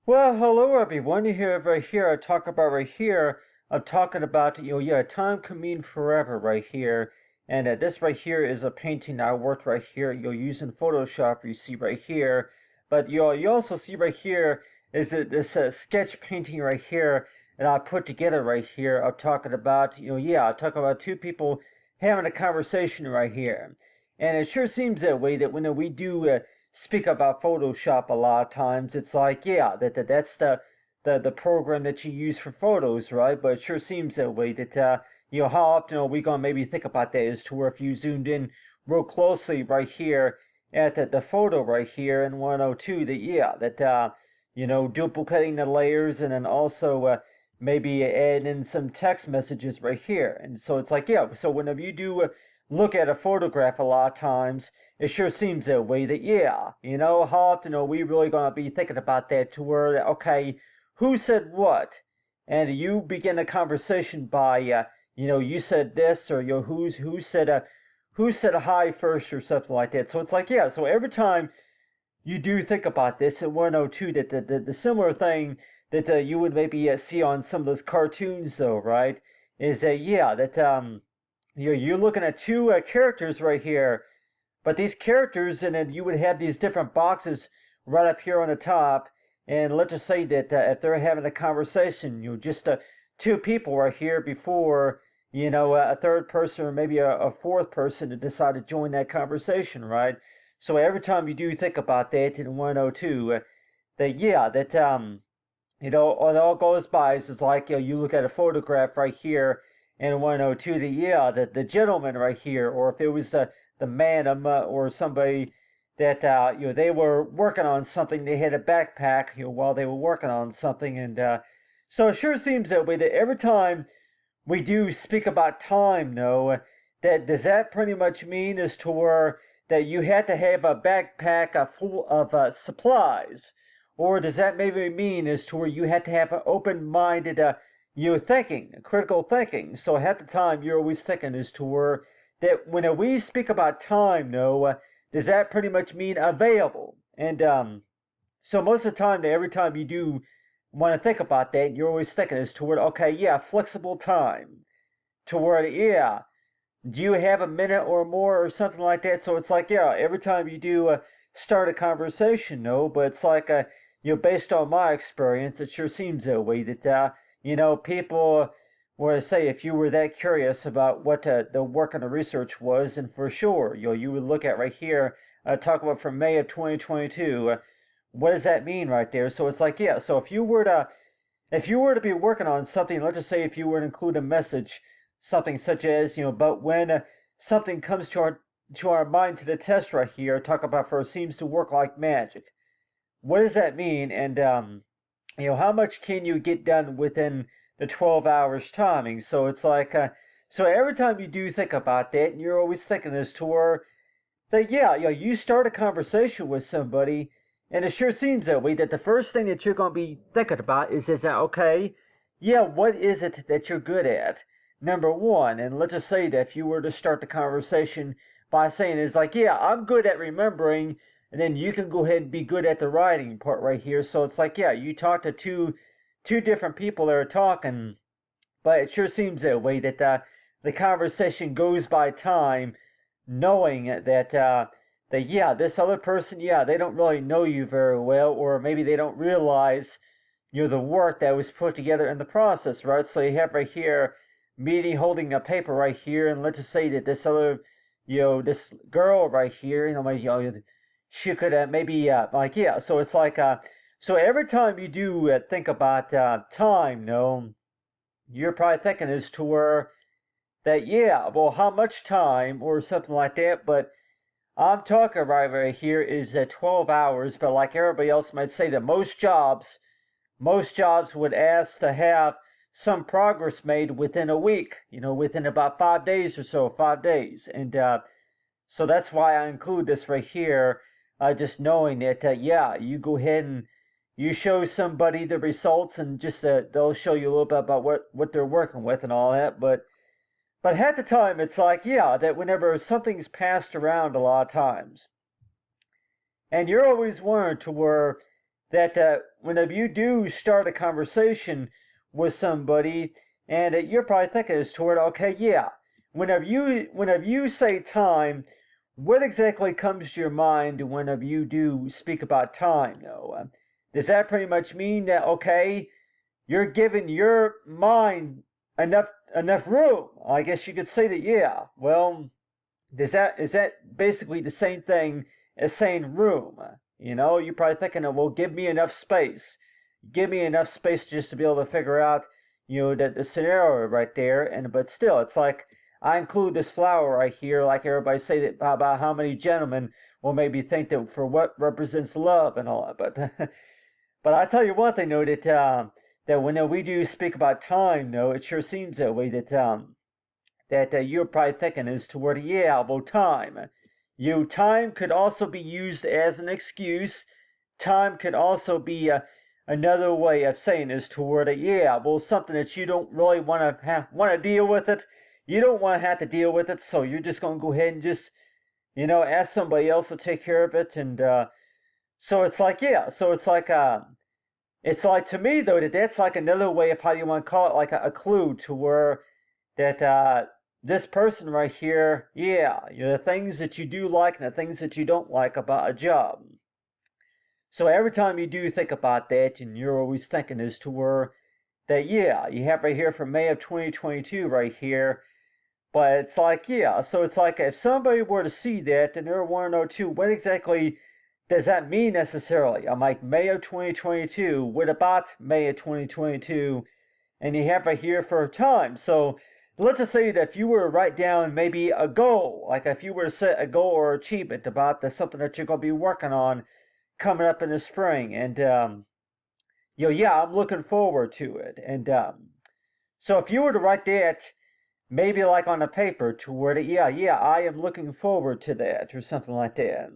Well, hello everyone. Here, right here, I talk about right here. I'm talking about time can mean forever right here, and this right here is a painting I worked right here. You're using Photoshop. You see right here, but you also see right here is this sketch painting right here that I put together right here. I'm talking about I'm talking about two people having a conversation right here, and it sure seems that way that when we do. Speak about Photoshop a lot of times, it's like, yeah, that's the program that you use for photos, right? But it sure seems that way that, how often are we going to maybe think about that as to where if you zoomed in real closely right here at the photo right here in 102, that, yeah, that, duplicating the layers and then also, maybe add in some text messages right here. And so it's like, yeah, so whenever you do look at a photograph a lot of times, it sure seems that way that, yeah, how often are we really going to be thinking about that to where, okay, who said what? And you begin a conversation by, you said this, or, who said a hi first or something like that. So it's like, yeah, so every time you do think about this at 102, that the similar thing that you would maybe see on some of those cartoons, though, right? Is that, yeah, that you're looking at two characters right here, but these characters, and then you would have these different boxes right up here on the top. And let's just say that if they're having a conversation, just two people right here before, a third person or maybe a fourth person to decide to join that conversation, right? So every time you do think about that in 102, that yeah, that it all goes by. It's like you look at a photograph right here in 102. The gentleman right here, or if it was the madam or somebody that they were working on something, they had a backpack while they were working on something, and so it sure seems that way that every time we do speak about time, no, that does that pretty much mean is to where that you had to have a backpack full of supplies, or does that maybe mean is to where you had to have an open-minded, thinking, critical thinking? So at the time you're always thinking is to where that when we speak about time, no, does that pretty much mean available? And so most of the time, every time you do want to think about that, you're always thinking is toward, okay, yeah, flexible time. Toward, yeah, do you have a minute or more or something like that? So it's like, yeah, every time you do start a conversation, no, but it's like, based on my experience, it sure seems that way that, people would say if you were that curious about what the work and the research was, and for sure, you would look at right here, talk about from May of 2022, what does that mean right there? So it's like, yeah, so if you were to be working on something, let's just say if you were to include a message, something such as, but when something comes to our mind to the test right here, talk about for seems to work like magic. What does that mean? And how much can you get done within the 12 hours timing? So it's like, so every time you do think about that, and you're always thinking this to where that yeah, you start a conversation with somebody, and it sure seems that way. That the first thing that you're going to be thinking about is that okay, yeah, what is it that you're good at? Number one, and let's just say that if you were to start the conversation by saying it's like, yeah, I'm good at remembering, and then you can go ahead and be good at the writing part right here. So it's like, yeah, you talk to two different people that are talking, but it sure seems that way that the conversation goes by time, knowing that yeah, this other person, yeah, they don't really know you very well, or maybe they don't realize the work that was put together in the process, right? So you have right here me holding a paper right here, and let's just say that this other, this girl right here, maybe she could maybe like yeah. So it's like so every time you do think about time, you're probably thinking as to where that yeah, well, how much time or something like that, but I'm talking right here is 12 hours, but like everybody else might say that most jobs would ask to have some progress made within a week, within about 5 days or so, 5 days. And so that's why I include this right here, just knowing that, yeah, you go ahead and you show somebody the results, and just they'll show you a little bit about what they're working with and all that. But half the time, it's like, yeah, that whenever something's passed around a lot of times, and you're always wondering to where that whenever you do start a conversation with somebody, and you're probably thinking is toward, okay, yeah, whenever you say time, what exactly comes to your mind whenever you do speak about time? Does that pretty much mean that, okay, you're giving your mind enough room? I guess you could say that, yeah. Well, is that basically the same thing as saying room? You're probably thinking, well, give me enough space. Give me enough space just to be able to figure out, the scenario right there. But still, it's like I include this flower right here, like everybody say that about how many gentlemen will maybe think that for what represents love and all that. But I tell you one thing, though, that when we do speak about time, though, it sure seems that way that you're probably thinking is toward, yeah, well, time. Time could also be used as an excuse. Time could also be another way of saying is toward, yeah, well, something that you don't really want to deal with it. You don't want to have to deal with it, so you're just going to go ahead and just, ask somebody else to take care of it. And so it's like, yeah, so it's like to me, though, that's like another way of how you want to call it, like a clue to where that this person right here, yeah, the things that you do like and the things that you don't like about a job. So every time you do think about that, and you're always thinking as to where that, yeah, you have right here from May of 2022 right here. But it's like, yeah, so it's like if somebody were to see that and they're wanting to know too, what exactly does that mean necessarily? I'm like, May of 2022, what about May of 2022? And you have right here for time. So let's just say that if you were to write down maybe a goal, like if you were to set a goal or achievement about something that you're going to be working on coming up in the spring, and yeah, I'm looking forward to it. And so if you were to write that maybe like on a paper to where yeah, I am looking forward to that or something like that.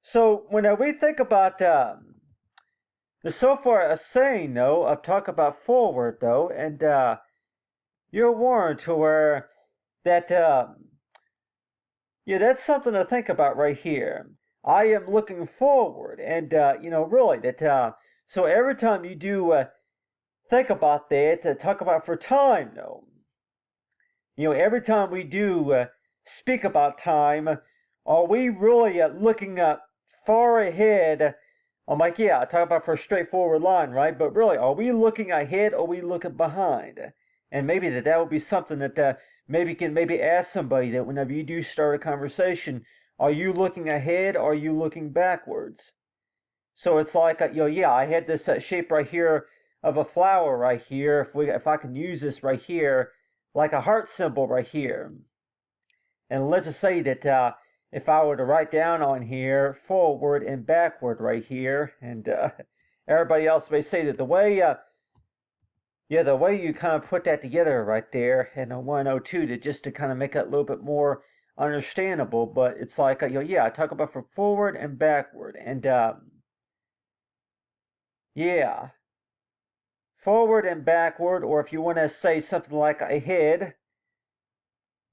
So when we think about the so far a saying though, of talk about forward though, and you're warned to where that yeah, that's something to think about right here. I am looking forward, and really that. So every time you do think about that, talk about for time though. Every time we do speak about time, are we really looking far ahead? I'm like, yeah, I talk about for a straightforward line, right? But really, are we looking ahead or are we looking behind? And maybe that would be something that maybe can maybe ask somebody that whenever you do start a conversation, are you looking ahead or are you looking backwards? So it's like, yeah, I had this shape right here of a flower right here. If I can use this right here, like a heart symbol right here. And let's just say that if I were to write down on here forward and backward right here, and everybody else may say that the way you kind of put that together right there in a 102 to kind of make it a little bit more understandable, but it's like, yeah, I talk about for forward and backward, and yeah, forward and backward, or if you want to say something like ahead.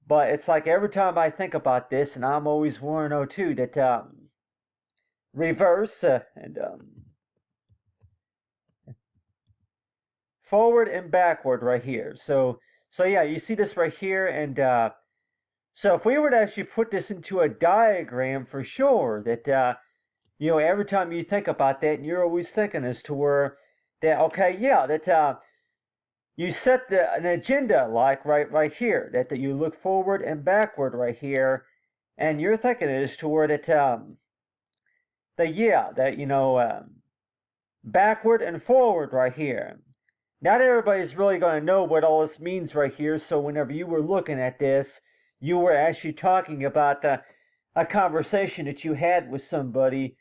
But it's like every time I think about this, and I'm always 102 that reverse and forward and backward right here. So yeah, you see this right here, and so if we were to actually put this into a diagram for sure, that every time you think about that, and you're always thinking as to where that, okay, yeah, that you set an agenda like right here, that you look forward and backward right here, and you're thinking as to where that backward and forward right here. Not everybody's really going to know what all this means right here, so whenever you were looking at this, you were actually talking about a conversation that you had with somebody,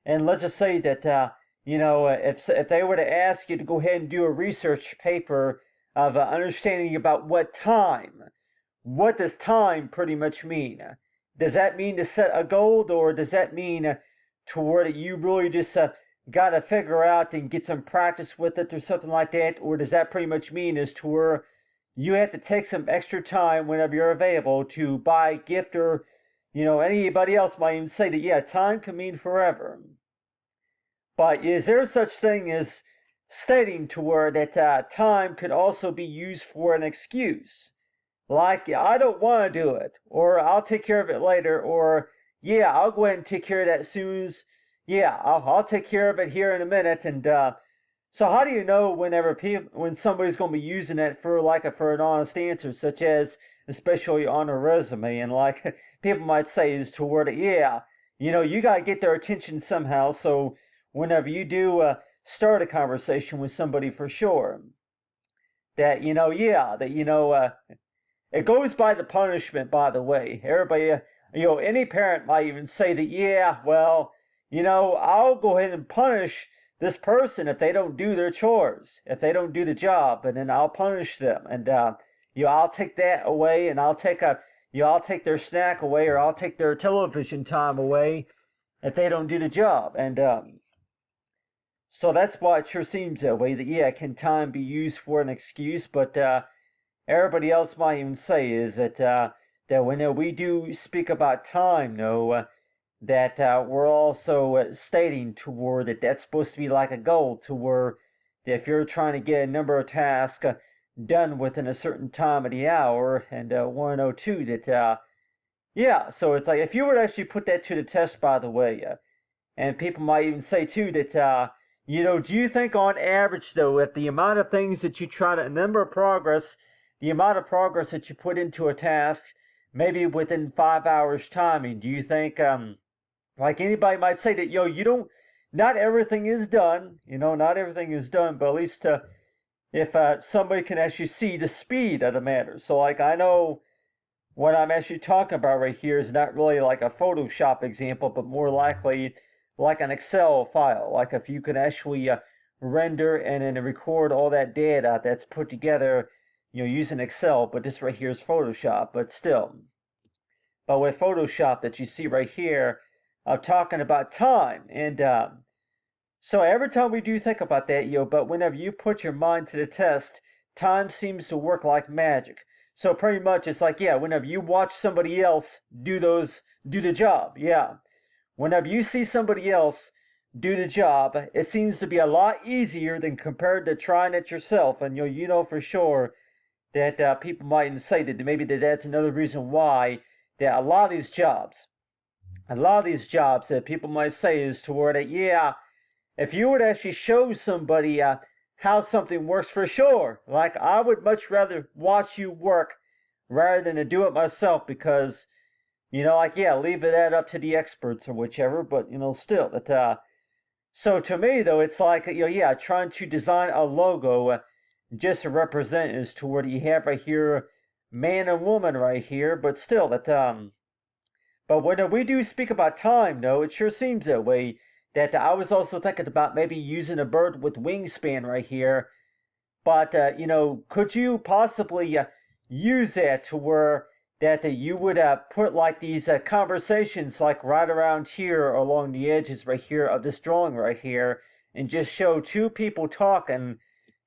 and let's just say that if they were to ask you to go ahead and do a research paper of understanding about what does time pretty much mean? Does that mean to set a goal, or does that mean toward it you really just got to figure out and get some practice with it or something like that? Or does that pretty much mean is to where you have to take some extra time whenever you're available to buy a gift or Anybody else might even say that, yeah, time can mean forever. But is there such thing as stating to where that time could also be used for an excuse? Like, yeah, I don't want to do it, or I'll take care of it later, or yeah, I'll go ahead and take care of that soon as, yeah, I'll take care of it here in a minute. And so how do you know when somebody's going to be using it for for an honest answer, such as especially on a resume, and like people might say is toward it, yeah, you got to get their attention somehow. So whenever you do start a conversation with somebody, for sure, that yeah, that it goes by the punishment, by the way. Everybody, any parent might even say that, yeah, well, I'll go ahead and punish this person if they don't do their chores, if they don't do the job, and then I'll punish them. And, I'll take that away, and I'll take their snack away, or I'll take their television time away if they don't do the job. And, so that's why it sure seems that way, that, yeah, can time be used for an excuse, but, everybody else might even say is that when we do speak about time, that we're also stating toward that that's supposed to be like a goal to where if you're trying to get a number of tasks done within a certain time of the hour, and want to know too that yeah, so it's like if you were to actually put that to the test, by the way, and people might even say too that do you think on average though, if the amount of things that you try to number of progress the amount of progress that you put into a task, maybe within 5 hours timing, do you think, like anybody might say that, not everything is done, not everything is done, but at least if somebody can actually see the speed of the matter. So, like, I know what I'm actually talking about right here is not really like a Photoshop example, but more likely like an Excel file. Like if you can actually render and then record all that data that's put together using Excel, but this right here is Photoshop, but still. But with Photoshop that you see right here, I'm talking about time. And so every time we do think about that, but whenever you put your mind to the test, time seems to work like magic. So pretty much it's like, yeah, whenever you watch somebody else do the job, yeah. Whenever you see somebody else do the job, it seems to be a lot easier than compared to trying it yourself. And you know for sure that people might say that maybe that's another reason why that a lot of these jobs that people might say is toward it, yeah, if you would actually show somebody how something works, for sure, like I would much rather watch you work rather than to do it myself, because like, yeah, leave that up to the experts or whichever, but still that so to me though, it's like, yeah, trying to design a logo just to represent is to where you have right here man and woman right here, but still that but when we do speak about time though, it sure seems that way. That I was also thinking about maybe using a bird with wingspan right here, but could you possibly use that to where that you would put like these conversations like right around here along the edges right here of this drawing right here, and just show two people talking,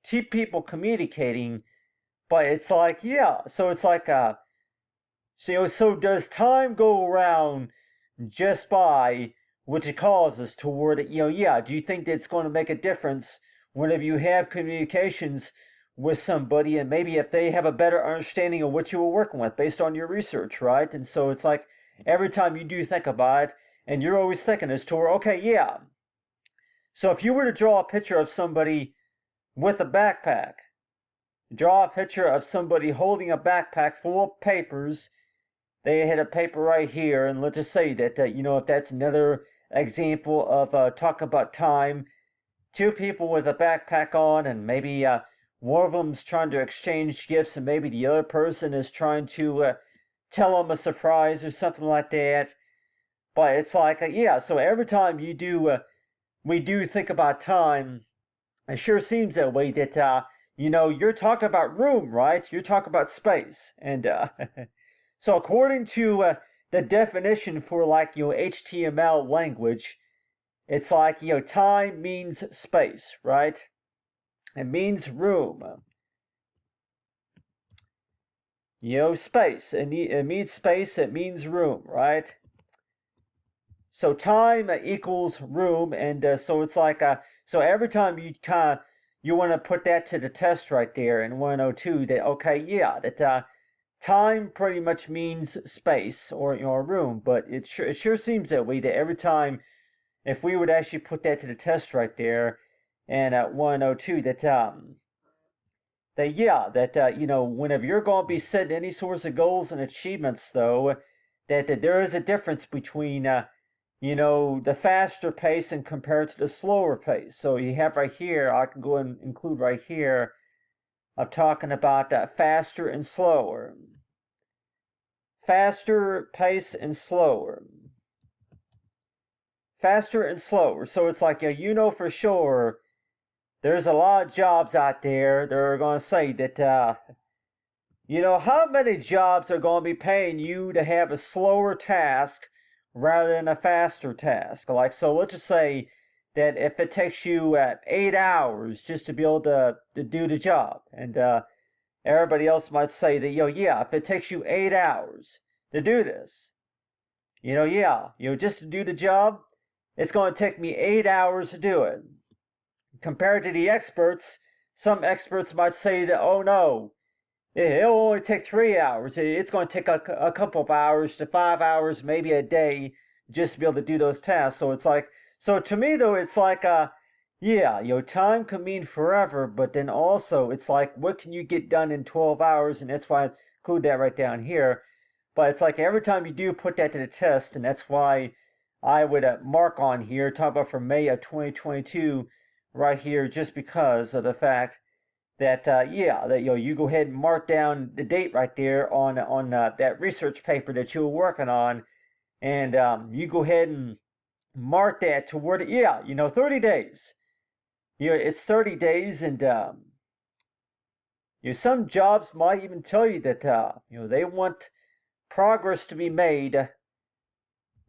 two people communicating, but it's like, yeah, so it's like so does time go around just by which it causes toward it, yeah, do you think that's going to make a difference whenever you have communications with somebody, and maybe if they have a better understanding of what you were working with based on your research, right? And so it's like every time you do think about it, and you're always thinking as to where, okay, yeah, so if you were to draw a picture of somebody with a backpack, draw a picture of somebody holding a backpack full of papers, they had a paper right here, and let's just say that, if that's another example of talk about time, two people with a backpack on, and maybe one of them's trying to exchange gifts, and maybe the other person is trying to tell them a surprise or something like that. But it's like, yeah, so every time we do think about time, it sure seems that way that, you're talking about room, right? You're talking about space. And so according to the definition for like, HTML language, it's like, time means space, right? It means room. Space. It means space, it means room, right? So time equals room, and so it's like so every time you want to put that to the test right there in 102 that okay, yeah, that time pretty much means space or room, but it sure seems that way that every time if we would actually put that to the test right there and at 102 that yeah, that whenever you're going to be setting any sorts of goals and achievements, though, that there is a difference between the faster pace and compared to the slower pace. So you have right here, I can go and include right here, of talking about faster and slower, faster pace and slower, faster and slower. So it's like for sure there's a lot of jobs out there that are going to say that how many jobs are going to be paying you to have a slower task rather than a faster task? Like, so let's just say that if it takes you 8 hours just to be able to do the job, and everybody else might say that, yeah, if it takes you 8 hours to do this, just to do the job, it's going to take me 8 hours to do it. Compared to the experts, some experts might say that, oh no, it'll only take 3 hours. It's going to take a couple of hours to 5 hours, maybe a day, just to be able to do those tasks. So it's like, so to me though, it's like, yeah, time can mean forever, but then also it's like, what can you get done in 12 hours? And that's why I include that right down here. But it's like every time you do put that to the test, and that's why I would mark on here, talk about for May of 2022, right here, just because of the fact that yeah, that you go ahead and mark down the date right there on that research paper that you were working on, and you go ahead and mark that toward it. Yeah, 30 days. It's 30 days, and some jobs might even tell you that they want progress to be made.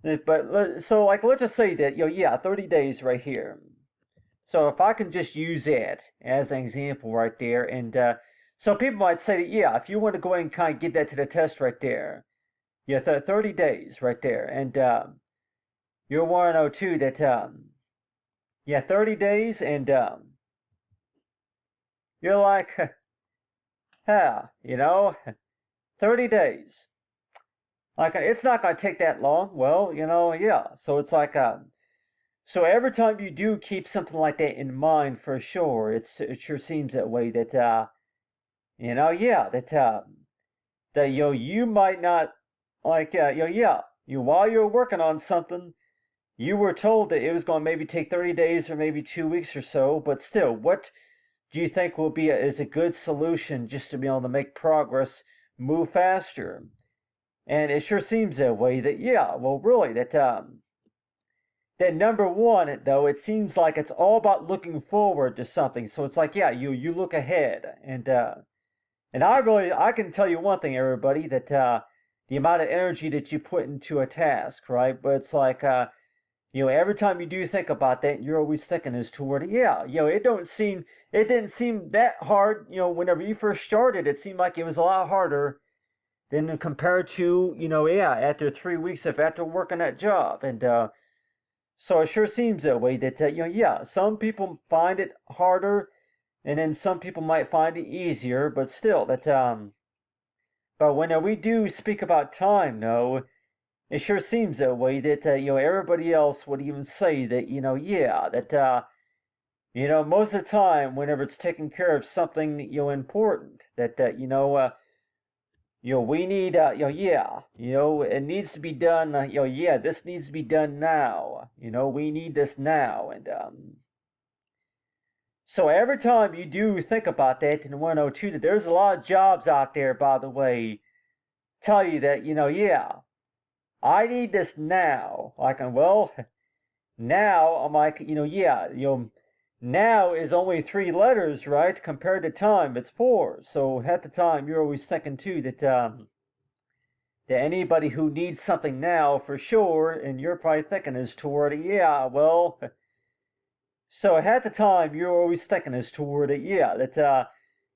But so like let's just say that yeah, 30 days right here. So if I can just use that as an example right there, and so people might say that, yeah, if you want to go ahead and kind of give that to the test right there, yeah, 30 days right there, and you'll want to know too that, yeah, 30 days, and you're like, yeah, 30 days. Like, it's not going to take that long. Well, yeah. So it's like, so every time you do keep something like that in mind, for sure, it sure seems that way that yeah, that you might not like yeah, while you're working on something, you were told that it was going to maybe take 30 days or maybe 2 weeks or so, but still, what do you think will be is a good solution just to be able to make progress, move faster? And it sure seems that way. That yeah, well, really, that number one, though, it seems like it's all about looking forward to something. So it's like, yeah, you look ahead, and I can tell you one thing, everybody, that the amount of energy that you put into a task, right? But it's like, every time you do think about that, you're always thinking as toward, yeah, it didn't seem that hard, whenever you first started, it seemed like it was a lot harder than compared to, yeah, after 3 weeks of after working that job, and so it sure seems that way. That yeah, some people find it harder, and then some people might find it easier. But still, but when we do speak about time, though, it sure seems that way. That everybody else would even say that yeah, that most of the time, whenever it's taking care of something important, that we need, yeah, it needs to be done, yeah, this needs to be done now. We need this now. And so every time you do think about that in 102, that there's a lot of jobs out there, by the way, tell you that, yeah, I need this now. Like, well, now, I'm like, yeah, now is only 3 letters, right? Compared to time, it's 4. So at the time, you're always thinking, too, that anybody who needs something now for sure, and you're probably thinking is toward it, yeah, well, so at the time you're always thinking is toward it, yeah, that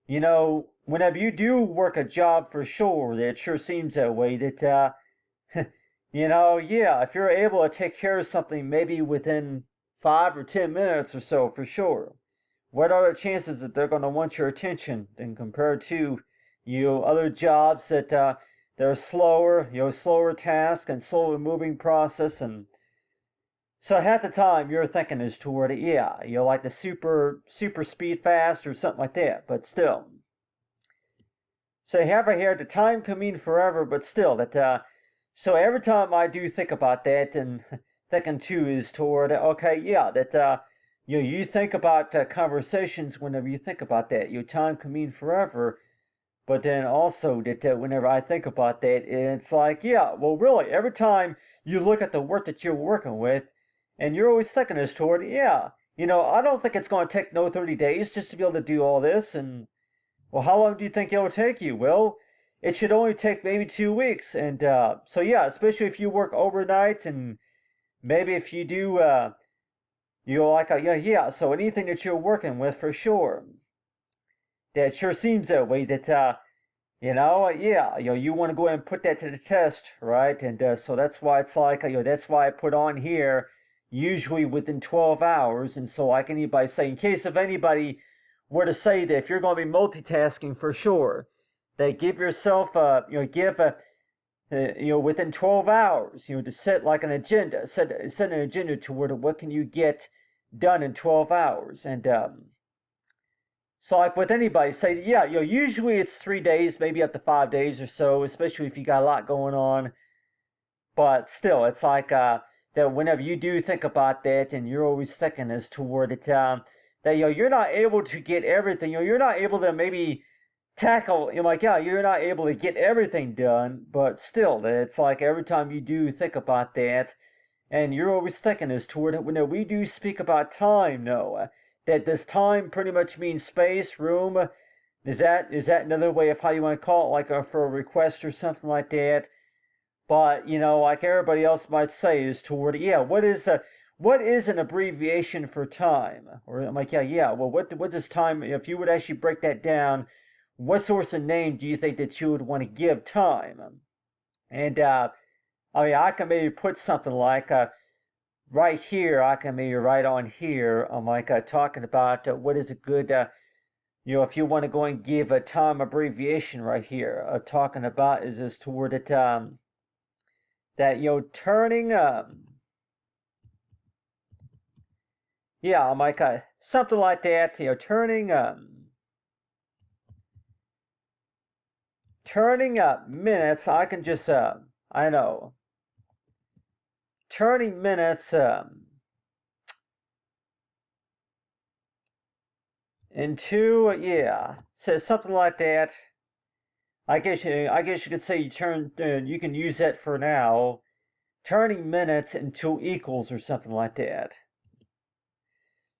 whenever you do work a job for sure, it sure seems that way that, yeah, if you're able to take care of something maybe within 5 or 10 minutes or so, for sure, what are the chances that they're going to want your attention than compared to, other jobs that, they're slower, slower task and slower moving process, and so half the time you're thinking is toward it, yeah, like the super speed fast or something like that, but still. So you have right here the time can mean forever, but still that. So every time I do think about that, and thinking too is toward okay, yeah, that you think about conversations whenever you think about that. Your time can mean forever, but then also that whenever I think about that, it's like yeah, well really every time you look at the work that you're working with, and you're always thinking this toward yeah, I don't think it's going to take no 30 days just to be able to do all this and well, how long do you think it'll take you? Well, it should only take maybe 2 weeks. And so, yeah, especially if you work overnight and maybe if you do, you're like, yeah. So anything that you're working with for sure, that sure seems that way. That yeah, you want to go ahead and put that to the test, right? And so that's why it's like, that's why I put on here usually within 12 hours. And so like anybody say, in case of anybody were to say that if you're going to be multitasking for sure, that give yourself within 12 hours, to set like an agenda, set an agenda toward what can you get done in 12 hours. And so like with anybody, say, yeah, usually it's 3 days, maybe up to 5 days or so, especially if you got a lot going on. But still, it's like that whenever you do think about that, and you're always thinking as toward it, that you're not able to get everything. You're not able to maybe tackle. Like yeah, you're not able to get everything done, but still, it's like every time you do think about that, and you're always thinking as toward it. When we do speak about time, no, that this time pretty much means space, room. Is that another way of how you want to call it, like for a request or something like that? But like everybody else might say, is toward yeah, what is an abbreviation for time? Or I'm like yeah. Well, what does time? If you would actually break that down, what sorts of name do you think that you would want to give time? And I mean, I can maybe put something like right here. I can maybe write on here. I'm like talking about what is a good. If you want to go and give a time abbreviation right here, talking about is this toward it. That turning yeah, I'm like something like that, turning minutes. I can just I know turning minutes into yeah, so something like that. I guess you could say you can use that for now, turning minutes into equals or something like that.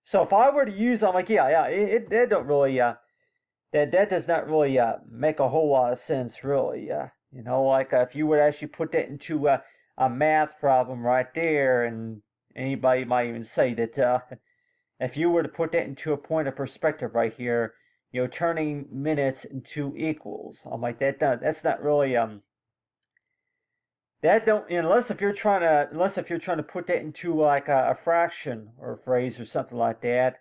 So if I were to use, I'm like, yeah, it don't really, that does not really make a whole lot of sense, really. Like if you would actually put that into a math problem right there, and anybody might even say that if you were to put that into a point of perspective right here, turning minutes into equals, I'm like that's not really that don't unless if you're trying to put that into like a fraction or a phrase or something like that,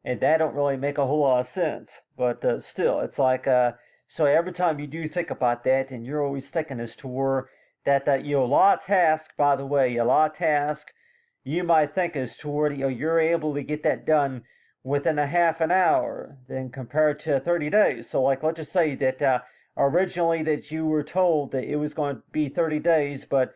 and that don't really make a whole lot of sense. But still, it's like so every time you do think about that, and you're always thinking as to where that a lot of tasks. By the way, a lot of tasks you might think as toward you're able to get that done within a half an hour, then compared to 30 days. So like let's just say that originally that you were told that it was going to be 30 days, but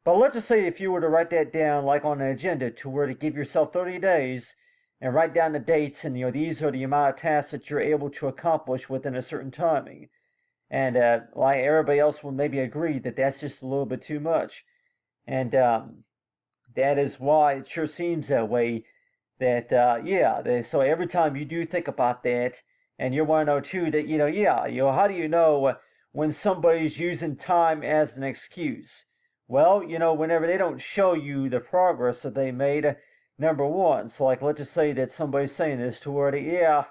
let's just say if you were to write that down like on an agenda to where to give yourself 30 days and write down the dates, and these are the amount of tasks that you're able to accomplish within a certain timing. And like everybody else will maybe agree that that's just a little bit too much. And that is why it sure seems that way. That yeah, so every time you do think about that, and you want to know too that yeah, how do you know when somebody's using time as an excuse? Well, whenever they don't show you the progress that they made, number one. So like let's just say that somebody's saying this to where yeah,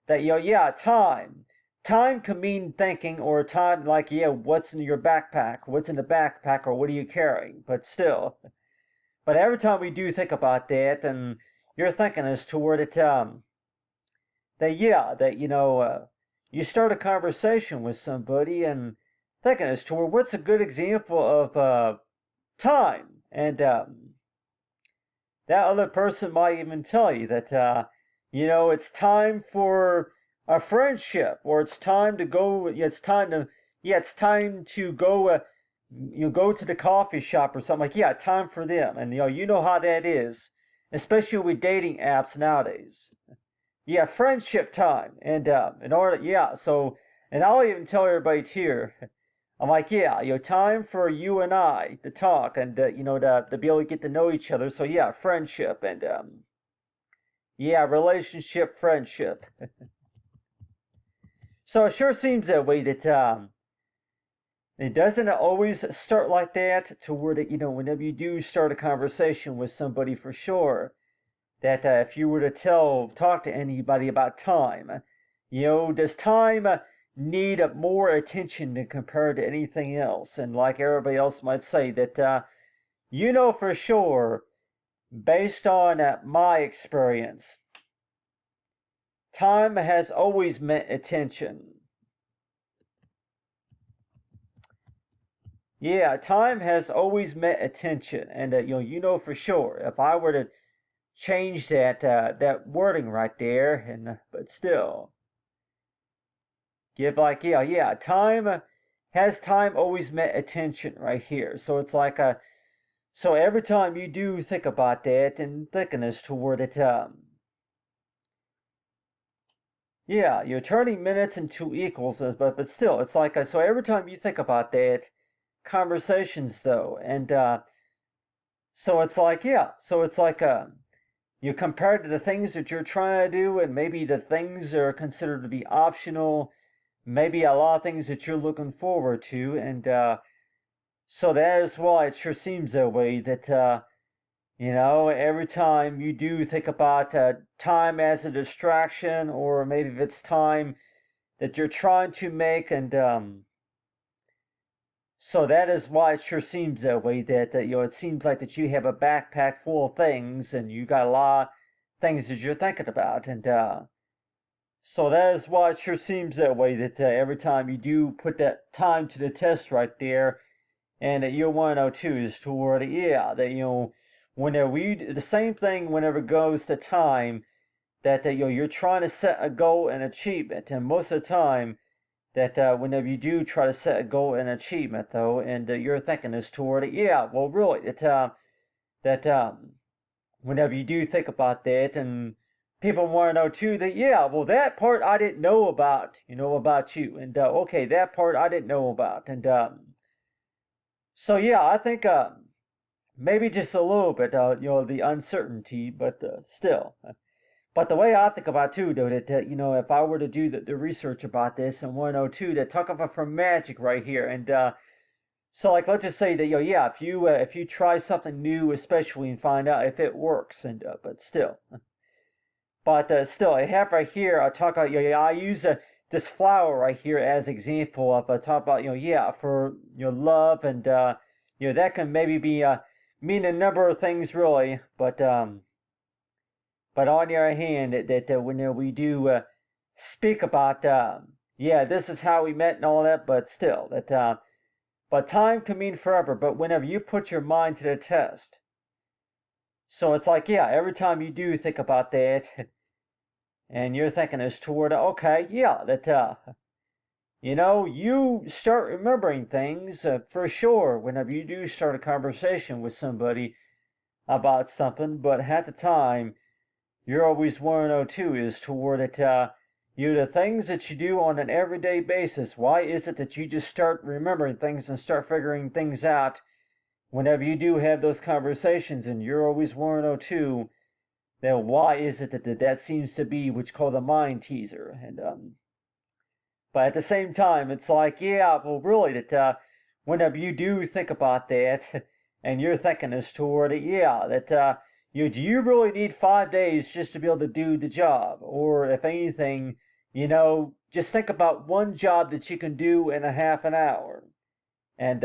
that yeah, time. Time can mean thinking, or time like yeah, what's in your backpack, what's in the backpack, or what are you carrying. But still, but every time we do think about that, and you're thinking is toward it, that yeah, that you start a conversation with somebody and thinking as to what's a good example of time, and that other person might even tell you that it's time for a friendship, or it's time to go. It's time to go. Go to the coffee shop or something like time for them, and you know how that is, especially with dating apps nowadays. Yeah, friendship time, and in order, so, and I'll even tell everybody here, I'm like, time for you and I to talk, and to be able to get to know each other. So yeah, friendship, and relationship, friendship. So it sure seems that way that it doesn't always start like that, to where that whenever you do start a conversation with somebody, for sure, that if you were to talk to anybody about time, does time need more attention than compared to anything else? And like everybody else might say, that for sure, based on my experience, time has always meant attention. Yeah, time has always meant attention, and for sure, if I were to change that wording right there, and but still, give like time has time always meant attention right here. So it's like so every time you do think about that, and thinking as toward it, you're turning minutes into equals, but still, it's like so every time you think about that, conversations though, and so it's like you compare to the things that you're trying to do, and maybe the things that are considered to be optional, maybe a lot of things that you're looking forward to, and so that is why it sure seems that way, that every time you do think about time as a distraction, or maybe if it's time that you're trying to make, and so that is why it sure seems that way, that it seems like that you have a backpack full of things, and you got a lot of things that you're thinking about, and so that is why it sure seems that way, that every time you do put that time to the test right there, and that you want to know too is toward that whenever we the same thing whenever it goes to time, that you're trying to set a goal and achievement, and most of the time that whenever you do try to set a goal and achievement though, and you're thinking is toward well really that whenever you do think about that, and people want to know too that well, that part I didn't know about, about you, and okay, that part I didn't know about, and so I think maybe just a little bit, the uncertainty, but still. But the way I think about too, though, that if I were to do the research about this and want to know too, that talk about from magic right here, and so like let's just say that if you try something new, especially, and find out if it works, and but still, still, I have right here. I talk about I use this flower right here as example of talk about for love, and that can maybe be mean a number of things really, but on the other hand, that when we do speak about this is how we met and all that, but still that but time can mean forever. But whenever you put your mind to the test, so it's like every time you do think about that, and you're thinking as toward okay, that you start remembering things for sure whenever you do start a conversation with somebody about something. But at the time, you're always want to know too is toward it the things that you do on an everyday basis. Why is it that you just start remembering things and start figuring things out whenever you do have those conversations? And you're always want to know too that why is it that seems to be what's called a mind teaser. And but at the same time, it's like well really that whenever you do think about that, and you're thinking as toward it that do you really need 5 days just to be able to do the job? Or if anything, just think about one job that you can do in a half an hour. And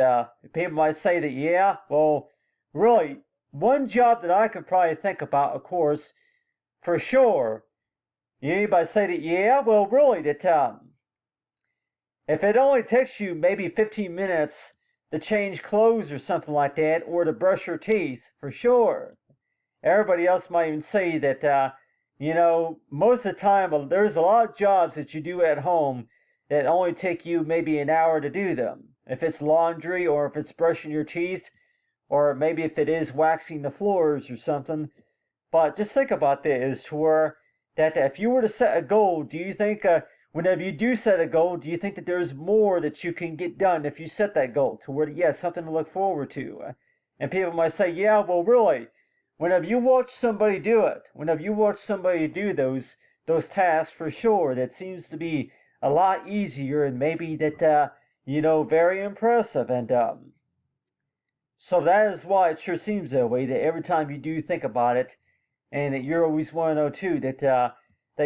people might say that, yeah, well, really, one job that I could probably think about, of course, for sure. Anybody say that, yeah, well, really, that if it only takes you maybe 15 minutes to change clothes or something like that, or to brush your teeth, for sure. Everybody else might even say that, most of the time there's a lot of jobs that you do at home that only take you maybe an hour to do them. If it's laundry, or if it's brushing your teeth, or maybe if it is waxing the floors or something. But just think about this, to where that if you were to set a goal, do you think whenever you do set a goal, do you think that there's more that you can get done if you set that goal, to where, yeah, something to look forward to? And people might say, yeah, well, really, whenever you watch somebody do it, whenever you watch somebody do those tasks, for sure, that seems to be a lot easier, and maybe that very impressive. And so that is why it sure seems that way, that every time you do think about it, and that you always want to know too, that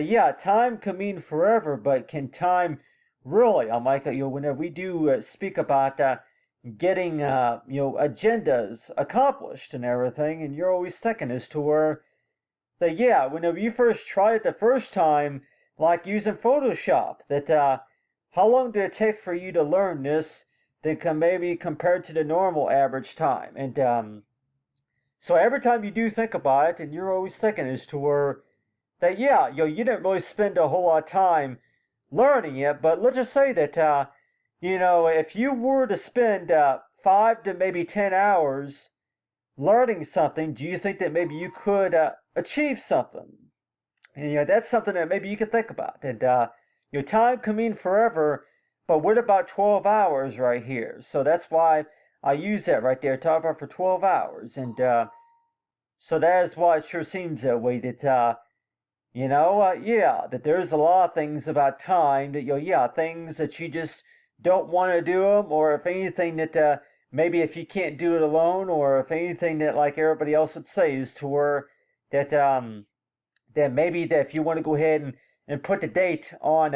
yeah, time can mean forever, but can time really, Micah, whenever we do speak about getting agendas accomplished and everything, and you're always thinking as to where that, yeah, whenever you first tried it the first time, like using Photoshop, that how long did it take for you to learn this, that can maybe compared to the normal average time? And so every time you do think about it, and you're always thinking as to where that, yeah, you didn't really spend a whole lot of time learning it, but let's just say that if you were to spend 5 to maybe 10 hours learning something, do you think that maybe you could achieve something? And that's something that maybe you could think about. And your time can mean forever, but what about 12 hours right here? So that's why I use that right there, talk about for 12 hours. And so that is why it sure seems that way, that yeah, that there's a lot of things about time that, yeah, things that you just don't want to do them, or if anything that maybe if you can't do it alone, or if anything that like everybody else would say is to where that maybe that if you want to go ahead and put the date on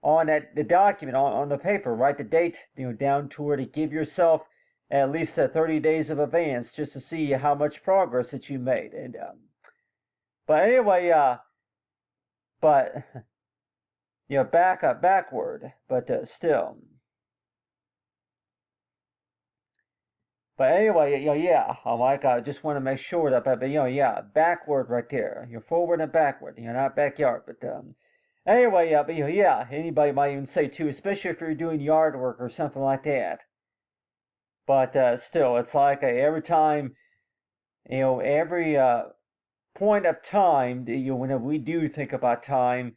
the document, on the paper, write the date down to where to give yourself at least 30 days of advance, just to see how much progress that you made. And but anyway, but backward, but still. But anyway, yeah, Mike, I just want to make sure that, but yeah, backward right there. You're forward and backward. Not backyard, but anyway, but yeah, anybody might even say too, especially if you're doing yard work or something like that. But still, it's like every time, every point of time, whenever we do think about time,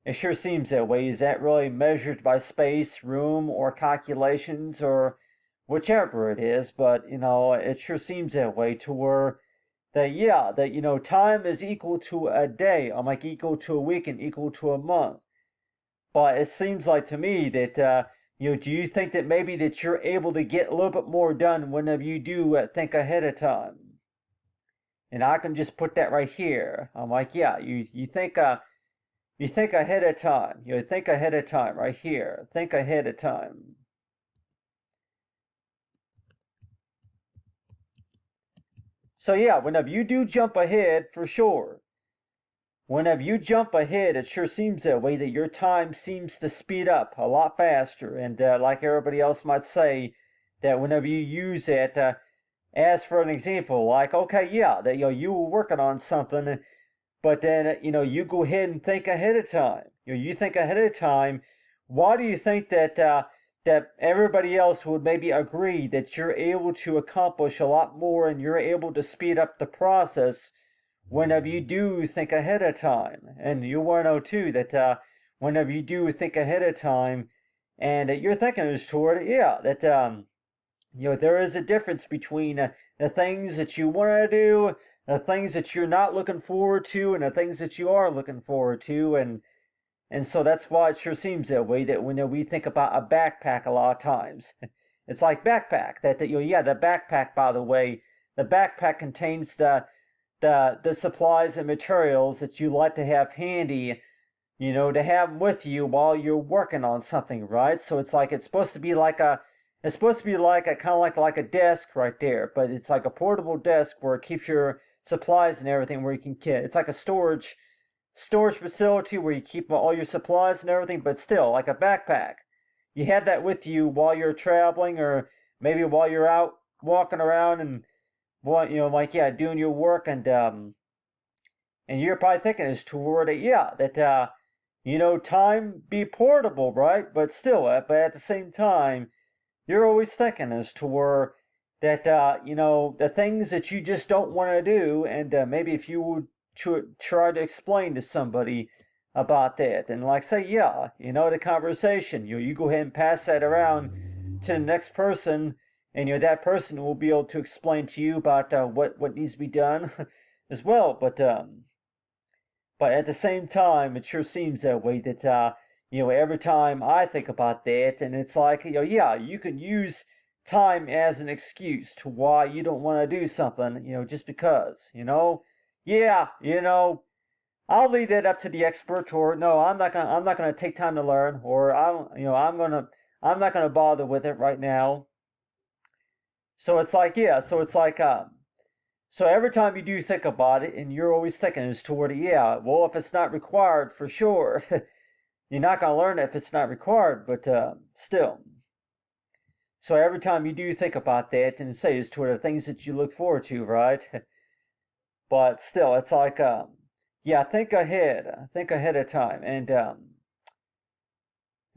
it sure seems that way. Is that really measured by space, room, or calculations, or whichever it is? But it sure seems that way, to where that, yeah, that time is equal to a day, or like equal to a week, and equal to a month. But it seems like to me that do you think that maybe that you're able to get a little bit more done whenever you do think ahead of time? And I can just put that right here. I'm like, yeah, you think ahead of time. Think ahead of time right here. Think ahead of time. So yeah, whenever you do jump ahead, for sure. Whenever you jump ahead, it sure seems that way, that your time seems to speed up a lot faster. And like everybody else might say, that whenever you use it, as for an example, like, okay, yeah, that you were working on something, but then you go ahead and think ahead of time. You think ahead of time. Why do you think that that everybody else would maybe agree that you're able to accomplish a lot more, and you're able to speed up the process whenever you do think ahead of time? And you want to know too that whenever you do think ahead of time, and you're thinking is toward, yeah, that there is a difference between the things that you want to do, the things that you're not looking forward to, and the things that you are looking forward to. And so that's why it sure seems that way, that when we think about a backpack a lot of times, it's like backpack, that yeah, the backpack, by the way, the backpack contains the supplies and materials that you like to have handy to have them with you while you're working on something, right? So it's like it's supposed to be like a kind of like a desk right there, but it's like a portable desk where it keeps your supplies and everything where you can get. It's like a storage facility where you keep all your supplies and everything, but still like a backpack. You have that with you while you're traveling, or maybe while you're out walking around and like doing your work, and you're probably thinking is toward it, that time be portable, right? But still, but at the same time, you're always thinking as to where that the things that you just don't want to do, and maybe if you would try to explain to somebody about that, and like say, the conversation, you go ahead and pass that around to the next person, and that person will be able to explain to you about what needs to be done as well. But at the same time, it sure seems that way that, every time I think about that, and it's like, you can use time as an excuse to why you don't want to do something, just because, yeah, I'll leave that up to the expert, or no, I'm not gonna take time to learn, or I don't, I'm not gonna bother with it right now. So it's like, so every time you do think about it, and you're always thinking it's toward, well, if it's not required, for sure, you're not going to learn it if it's not required, but still. So every time you do think about that, and say it's toward the things that you look forward to, right? But still, it's like, think ahead of time, and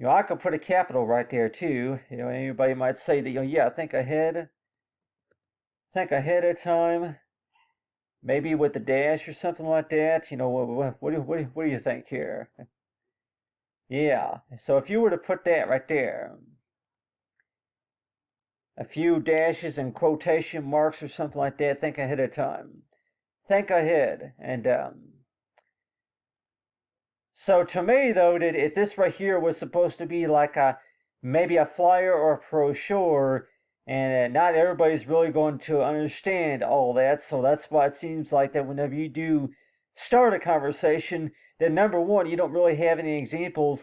I could put a capital right there too. Anybody might say that, think ahead of time. Maybe with the dash or something like that. What do you think here? Yeah. So if you were to put that right there, a few dashes and quotation marks or something like that, think ahead of time. Think ahead. And so to me though, that if this right here was supposed to be like maybe a flyer or a brochure, and not everybody's really going to understand all that. So that's why it seems like that whenever you do start a conversation, then number one, you don't really have any examples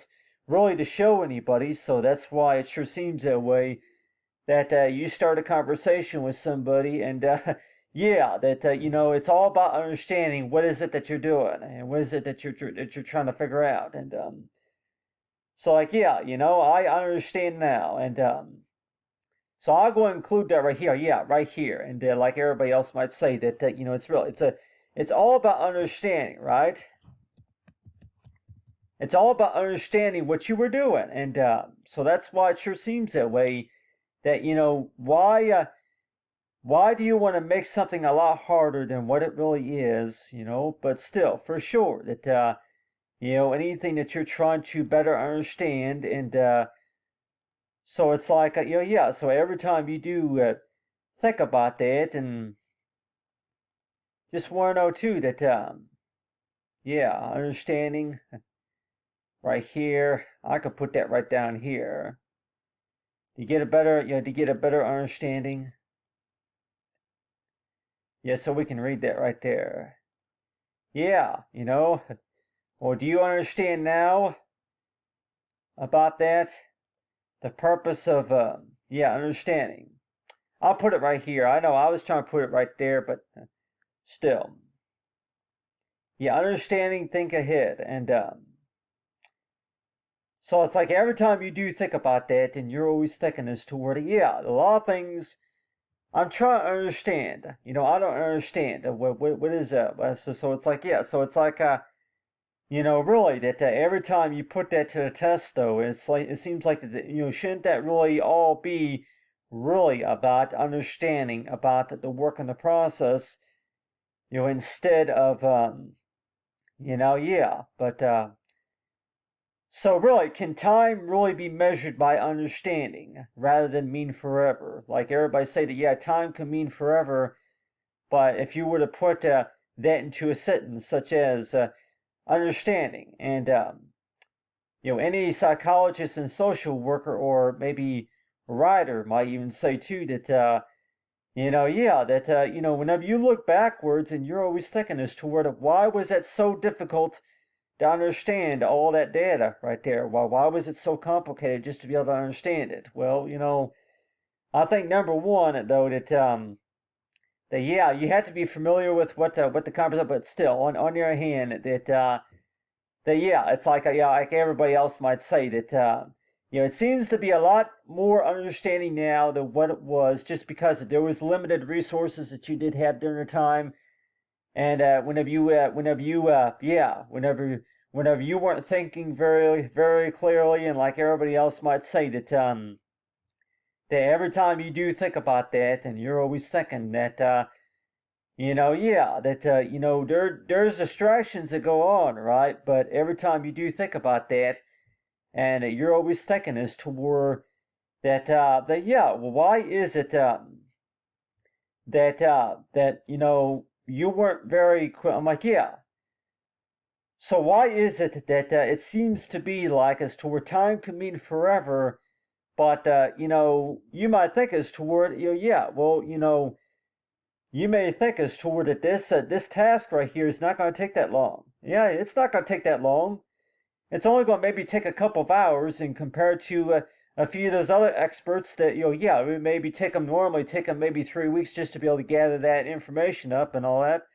really to show anybody. So that's why it sure seems that way, that you start a conversation with somebody, and it's all about understanding what is it that you're doing, and what is it that you're trying to figure out. And so like, I understand now, and so I'll go and include that right here. Yeah, right here. And like everybody else might say that it's all about understanding, right? It's all about understanding what you were doing, and so that's why it sure seems that way. That why do you want to make something a lot harder than what it really is? But still, for sure that anything that you're trying to better understand, and so it's like, so every time you do think about that, and just want to know too that, understanding right here, I could put that right down here. To get a better understanding. Yeah, so we can read that right there. Yeah, well, do you understand now about that? The purpose of, understanding. I'll put it right here. I know I was trying to put it right there, but still. Yeah, understanding, think ahead. And so it's like every time you do think about that, and you're always thinking as to where, a lot of things I'm trying to understand. I don't understand. What is that? So it's like, so it's like, really, that every time you put that to the test, though, it's like, it seems like, shouldn't that really all be really about understanding about the work and the process, instead of, but, so really, can time really be measured by understanding rather than mean forever? Like everybody say that, time can mean forever, but if you were to put that into a sentence such as understanding, and any psychologist and social worker, or maybe writer might even say too that whenever you look backwards, and you're always thinking as to why was that so difficult to understand all that data right there? Why was it so complicated just to be able to understand it? Well, I think number one though that yeah, you have to be familiar with what the concept, but still, on the other hand, that yeah, it's like yeah, like everybody else might say that it seems to be a lot more understanding now than what it was, just because there was limited resources that you did have during the time, and whenever you weren't thinking very very clearly, and like everybody else might say that every time you do think about that, and you're always thinking that yeah, that there's distractions that go on, right? But every time you do think about that, and you're always thinking as to where that yeah, well, why is it that you weren't very quick? I'm like, yeah. So why is it that it seems to be like as to where time can mean forever, but you might think as toward yeah, well, you may think as toward that this task right here is not going to take that long. Yeah, it's not going to take that long. It's only going to maybe take a couple of hours, and compared to a few of those other experts that yeah, it would maybe normally take them maybe 3 weeks just to be able to gather that information up and all that.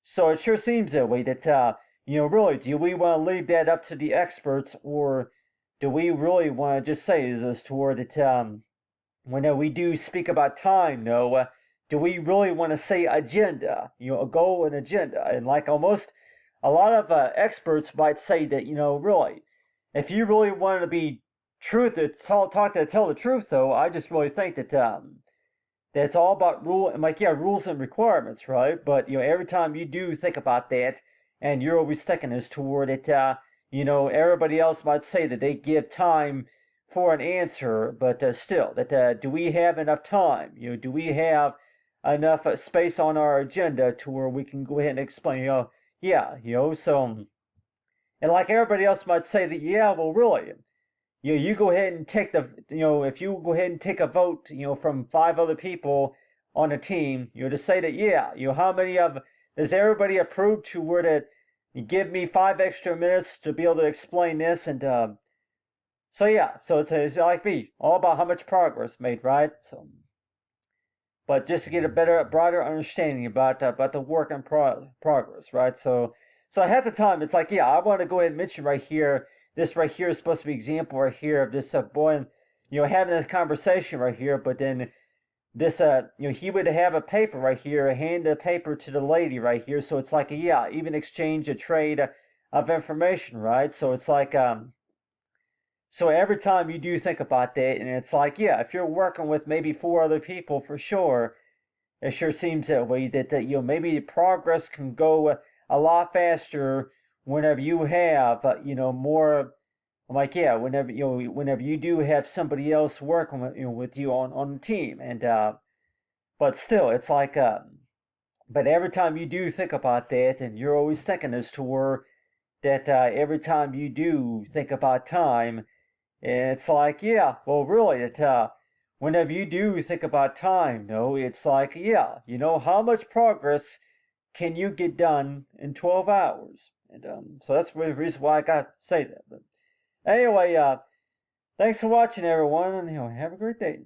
So it sure seems that way. That really, do we want to leave that up to the experts, or do we really want to just say as toward that when we do speak about time, though, do we really want to say agenda, a goal and agenda? And like almost a lot of experts might say that, really, if you really want to be tell the truth, though, I just really think that that's all about rules and requirements, right? But every time you do think about that, and you're always thinking as toward it, everybody else might say that they give time for an answer, but still, that do we have enough time? Do we have enough space on our agenda to where we can go ahead and explain? Yeah, so, and like everybody else might say that, yeah, well, really, you go ahead and take if you go ahead and take a vote, from 5 other people on a team, to say that, yeah, how many of does everybody approve to where to give me 5 extra minutes to be able to explain this, and so yeah, so it's like me, all about how much progress made, right? So, but just to get a broader understanding about the work in progress, right? So half the time it's like, yeah, I want to go ahead and mention right here. This right here is supposed to be an example right here of this boy, having this conversation right here. But then this, he would have a paper right here, hand the paper to the lady right here. So it's like, yeah, even exchange a trade of information, right? So it's like, so every time you do think about that, and it's like, yeah, if you're working with maybe 4 other people, for sure, it sure seems that way. That maybe progress can go a lot faster whenever you have more. Like, yeah, whenever you do have somebody else working with you on the team, and but still, it's like but every time you do think about that, and you're always thinking as to where that every time you do think about time, it's like, yeah, well, really, whenever you do think about time, no, it's like, yeah, how much progress can you get done in 12 hours? And so that's the reason why I got to say that. But anyway, thanks for watching, everyone, and have a great day.